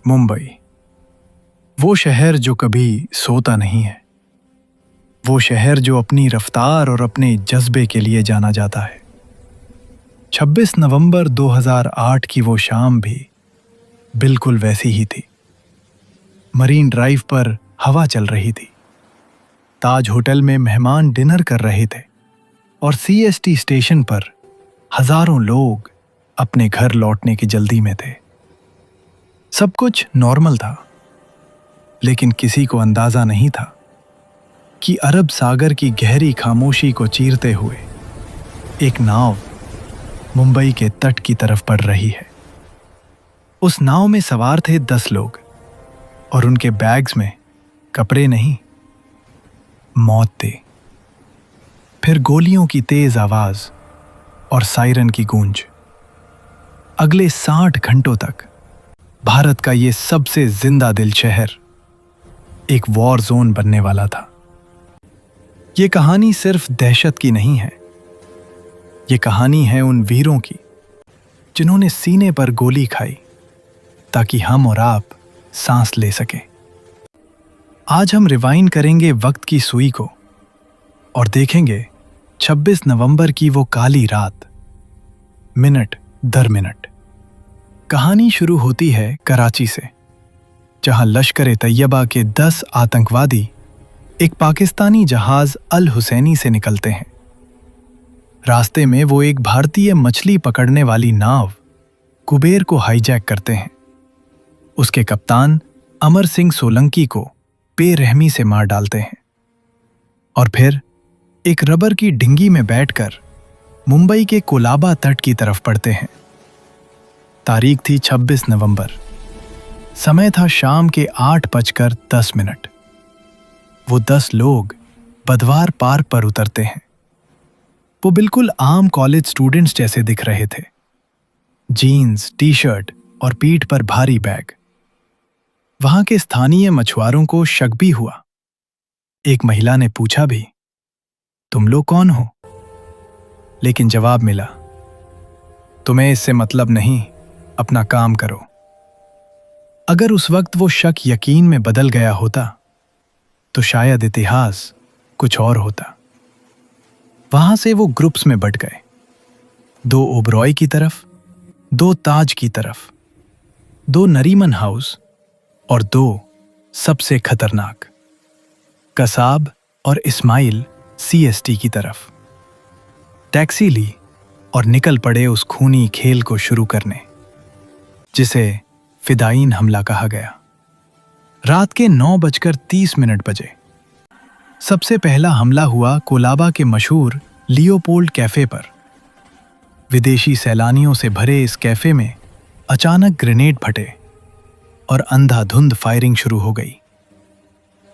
मुंबई, वो शहर जो कभी सोता नहीं है, वो शहर जो अपनी रफ्तार और अपने जज्बे के लिए जाना जाता है। 26 नवंबर 2008 की वो शाम भी बिल्कुल वैसी ही थी। मरीन ड्राइव पर हवा चल रही थी, ताज होटल में मेहमान डिनर कर रहे थे और सीएसटी स्टेशन पर हजारों लोग अपने घर लौटने की जल्दी में थे। सब कुछ नॉर्मल था, लेकिन किसी को अंदाजा नहीं था कि अरब सागर की गहरी खामोशी को चीरते हुए एक नाव मुंबई के तट की तरफ बढ़ रही है। उस नाव में सवार थे 10 लोग और उनके बैग्स में कपड़े नहीं, मौत थी। फिर गोलियों की तेज आवाज और सायरन की गूंज। अगले 60 घंटों तक भारत का ये सबसे जिंदा दिल शहर एक वॉर जोन बनने वाला था। ये कहानी सिर्फ दहशत की नहीं है, ये कहानी है उन वीरों की जिन्होंने सीने पर गोली खाई ताकि हम और आप सांस ले सकें। आज हम रिवाइंड करेंगे वक्त की सुई को और देखेंगे 26 नवंबर की वो काली रात, मिनट दर मिनट। कहानी शुरू होती है कराची से, जहां लश्कर-ए-तैयबा के 10 आतंकवादी एक पाकिस्तानी जहाज अल हुसैनी से निकलते हैं। रास्ते में वो एक भारतीय मछली पकड़ने वाली नाव कुबेर को हाईजैक करते हैं। उसके कप्तान अमर सिंह सोलंकी को बेरहमी से मार डालते हैं और फिर एक रबर की डिंगी में बैठकर मुंबई के कोलाबा तट की तरफ बढ़ते हैं। तारीख थी 26 नवंबर। समय था शाम के 8:10। वो 10 लोग बदवार पार्क पर उतरते हैं। वो बिल्कुल आम कॉलेज स्टूडेंट्स जैसे दिख रहे थे, जीन्स, टी शर्ट और पीठ पर भारी बैग। वहां के स्थानीय मछुआरों को शक भी हुआ। एक महिला ने पूछा भी, तुम लोग कौन हो? लेकिन जवाब मिला, तुम्हें इससे मतलब नहीं, अपना काम करो। अगर उस वक्त वो शक यकीन में बदल गया होता तो शायद इतिहास कुछ और होता। वहां से वो ग्रुप्स में बट गए, 2 ओबरॉय की तरफ, 2 ताज की तरफ, 2 नरीमन हाउस और 2 सबसे खतरनाक, कसाब और इस्माइल सीएसटी की तरफ। टैक्सी ली और निकल पड़े उस खूनी खेल को शुरू करने जिसे फिदायीन हमला कहा गया। रात के 9:30 बजे सबसे पहला हमला हुआ कोलाबा के मशहूर लियोपोल्ड कैफे पर। विदेशी सैलानियों से भरे इस कैफे में अचानक ग्रेनेड फटे और अंधाधुंध फायरिंग शुरू हो गई।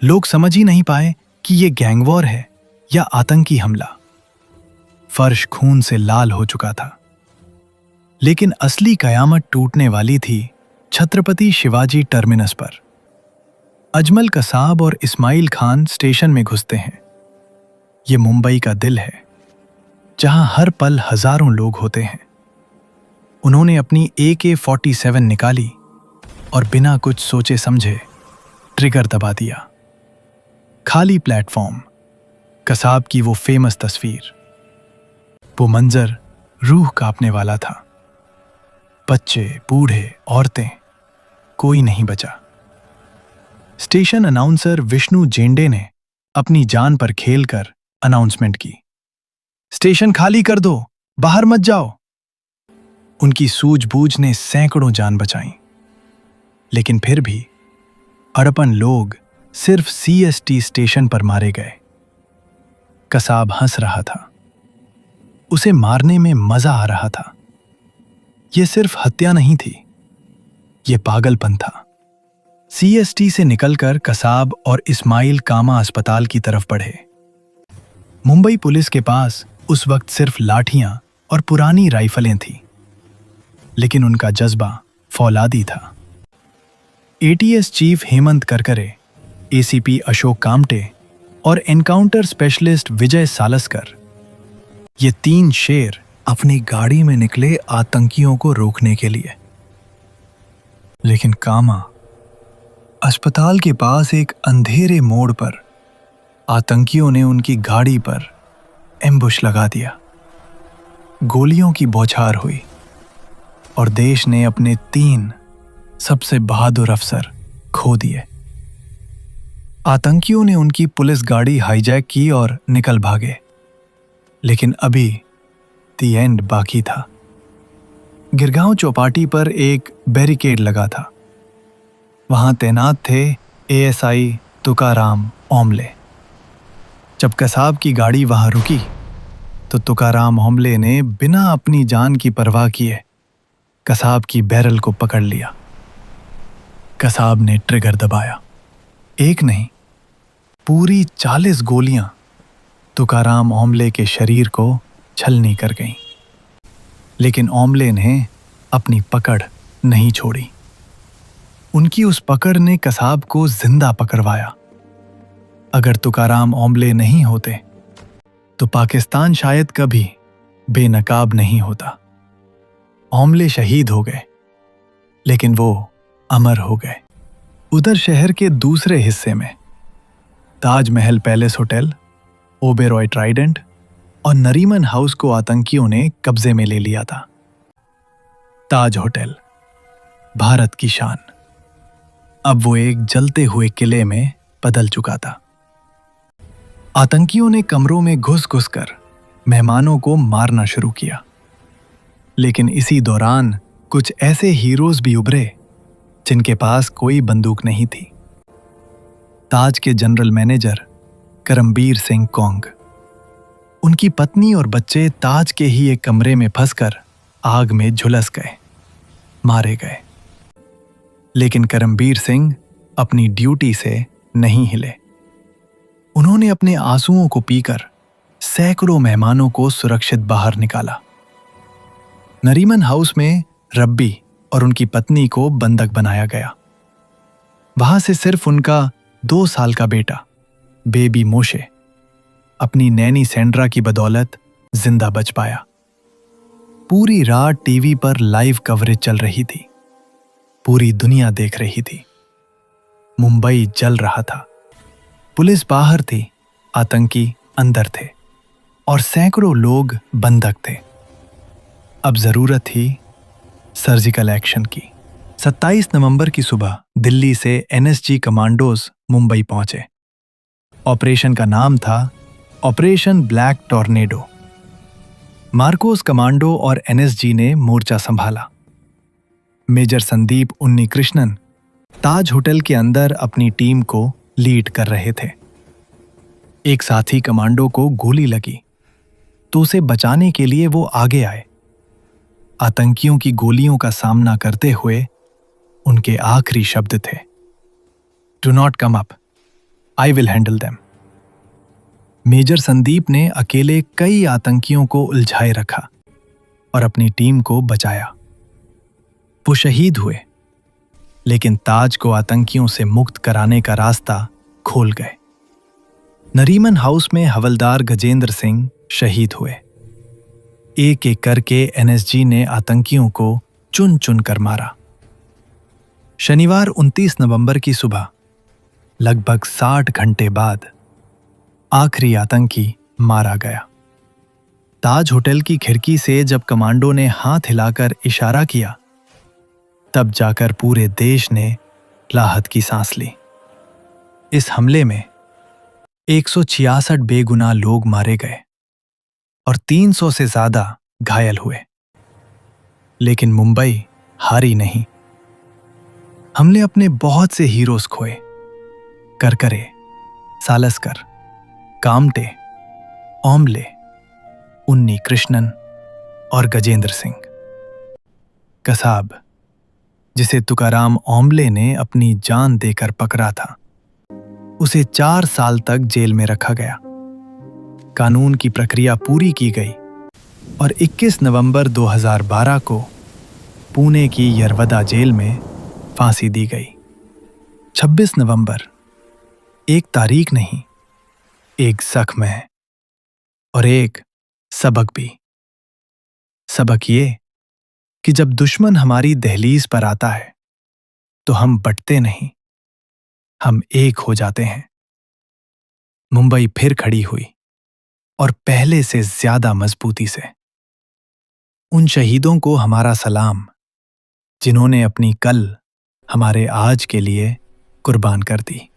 लोग समझ ही नहीं पाए कि ये गैंग वॉर है या आतंकी हमला। फर्श खून से लाल हो चुका था, लेकिन असली कयामत टूटने वाली थी छत्रपति शिवाजी टर्मिनस पर। अजमल कसाब और इस्माइल खान स्टेशन में घुसते हैं। ये मुंबई का दिल है, जहां हर पल हजारों लोग होते हैं। उन्होंने अपनी AK-47 निकाली और बिना कुछ सोचे समझे ट्रिगर दबा दिया। खाली प्लेटफॉर्म, कसाब की वो फेमस तस्वीर। वो मंजर रूह कांपने वाला था। बच्चे, बूढ़े, औरतें, कोई नहीं बचा। स्टेशन अनाउंसर विष्णु जेंडे ने अपनी जान पर खेलकर अनाउंसमेंट की, स्टेशन खाली कर दो, बाहर मत जाओ। उनकी सूझबूझ ने सैकड़ों जान बचाई, लेकिन फिर भी 58 लोग सिर्फ सीएसटी स्टेशन पर मारे गए। कसाब हंस रहा था, उसे मारने में मजा आ रहा था। यह सिर्फ हत्या नहीं थी, यह पागलपन था। सीएसटी से निकलकर कसाब और इस्माइल कामा अस्पताल की तरफ बढ़े। मुंबई पुलिस के पास उस वक्त सिर्फ लाठियां और पुरानी राइफलें थीं, लेकिन उनका जज्बा फौलादी था। ATS chief Hemant Karkare, ACP Ashok Kamte और एनकाउंटर स्पेशलिस्ट विजय सालस्कर, ये 3 शेर अपनी गाड़ी में निकले आतंकियों को रोकने के लिए। लेकिन कामा अस्पताल के पास एक अंधेरे मोड़ पर आतंकियों ने उनकी गाड़ी पर एम्बुश लगा दिया। गोलियों की बौछार हुई और देश ने अपने 3 सबसे बहादुर अफसर खो दिए। आतंकियों ने उनकी पुलिस गाड़ी हाईजैक की और निकल भागे, लेकिन अभी द एंड बाकी था। गिरगांव चौपाटी पर एक बैरिकेड लगा था। वहां तैनात थे एएसआई तुकाराम ओम्बले। जब कसाब की गाड़ी वहां रुकी तो तुकाराम ओम्बले ने बिना अपनी जान की परवाह किए कसाब की बैरल को पकड़ लिया। कसाब ने ट्रिगर दबाया। एक नहीं, पूरी 40 गोलियां तुकाराम ओम्बले के शरीर को छलनी कर गईं। लेकिन ओम्बले ने अपनी पकड़ नहीं छोड़ी। उनकी उस पकड़ ने कसाब को जिंदा पकड़वाया। अगर तुकाराम ओम्बले नहीं होते तो पाकिस्तान शायद कभी बेनकाब नहीं होता। ओम्बले शहीद हो गए, लेकिन वो अमर हो गए। उधर शहर के दूसरे हिस्से में Taj Mahal palace hotel, Oberoi Trident और नरीमन हाउस को आतंकियों ने कब्जे में ले लिया था। ताज होटल, भारत की शान, अब वो एक जलते हुए किले में बदल चुका था। आतंकियों ने कमरों में घुस घुस कर मेहमानों को मारना शुरू किया। लेकिन इसी दौरान कुछ ऐसे हीरोज भी उभरे जिनके पास कोई बंदूक नहीं थी। ताज के general manager Karambir Singh Kong, उनकी पत्नी और बच्चे ताज के ही एक कमरे में फंसकर आग में झुलस गए, मारे गए। लेकिन करमबीर सिंह अपनी ड्यूटी से नहीं हिले। उन्होंने अपने आंसुओं को पीकर सैकड़ों मेहमानों को सुरक्षित बाहर निकाला। नरीमन हाउस में रब्बी और उनकी पत्नी को बंधक बनाया गया। वहां से सिर्फ उनका 2 साल का बेटा बेबी मोशे अपनी नैनी सेंड्रा की बदौलत जिंदा बच पाया। पूरी रात टीवी पर लाइव कवरेज चल रही थी। पूरी दुनिया देख रही थी। मुंबई जल रहा था। पुलिस बाहर थी, आतंकी अंदर थे और सैकड़ों लोग बंधक थे। अब जरूरत थी सर्जिकल एक्शन की। 27 नवंबर की सुबह दिल्ली से एनएसजी कमांडोज मुंबई पहुंचे। ऑपरेशन का नाम था operation black tornado. Marcos commando और एनएसजी ने मोर्चा संभाला। मेजर संदीप उन्नीकृष्णन ताज होटल के अंदर अपनी टीम को लीड कर रहे थे। एक साथी कमांडो को गोली लगी तो उसे बचाने के लिए वो आगे आए। आतंकियों की गोलियों का सामना करते हुए उनके आखिरी शब्द थे, do not come up, I will handle them. Major Sandeep ने अकेले कई आतंकियों को उलझाए रखा और अपनी टीम को बचाया। वो शहीद हुए, लेकिन ताज को आतंकियों से मुक्त कराने का रास्ता खोल गए। नरीमन हाउस में हवलदार गजेंद्र सिंह शहीद हुए। एक एक करके एनएसजी ने आतंकियों को चुन चुन कर मारा। शनिवार 29 नवंबर की सुबह लगभग 60 घंटे बाद आखिरी आतंकी मारा गया। ताज होटल की खिड़की से जब कमांडो ने हाथ हिलाकर इशारा किया, तब जाकर पूरे देश ने राहत की सांस ली। इस हमले में 166 बेगुनाह लोग मारे गए और 300 से ज्यादा घायल हुए। लेकिन मुंबई हारी नहीं। हमने अपने बहुत से हीरोज खोए, करकरे, सालस्कर, कामटे, ओम्बले, उन्नीकृष्णन और गजेंद्र सिंह। कसाब, जिसे तुकाराम ओम्बले ने अपनी जान देकर पकड़ा था, उसे 4 साल तक जेल में रखा गया। कानून की प्रक्रिया पूरी की गई और 21 नवंबर 2012 को पुणे की यरवदा जेल में फांसी दी गई। 26 नवंबर एक तारीख नहीं, एक जख्म है और एक सबक भी। सबक ये कि जब दुश्मन हमारी दहलीज पर आता है तो हम बटते नहीं, हम एक हो जाते हैं। मुंबई फिर खड़ी हुई, और पहले से ज्यादा मजबूती से। उन शहीदों को हमारा सलाम, जिन्होंने अपनी कल हमारे आज के लिए कुर्बान कर दी।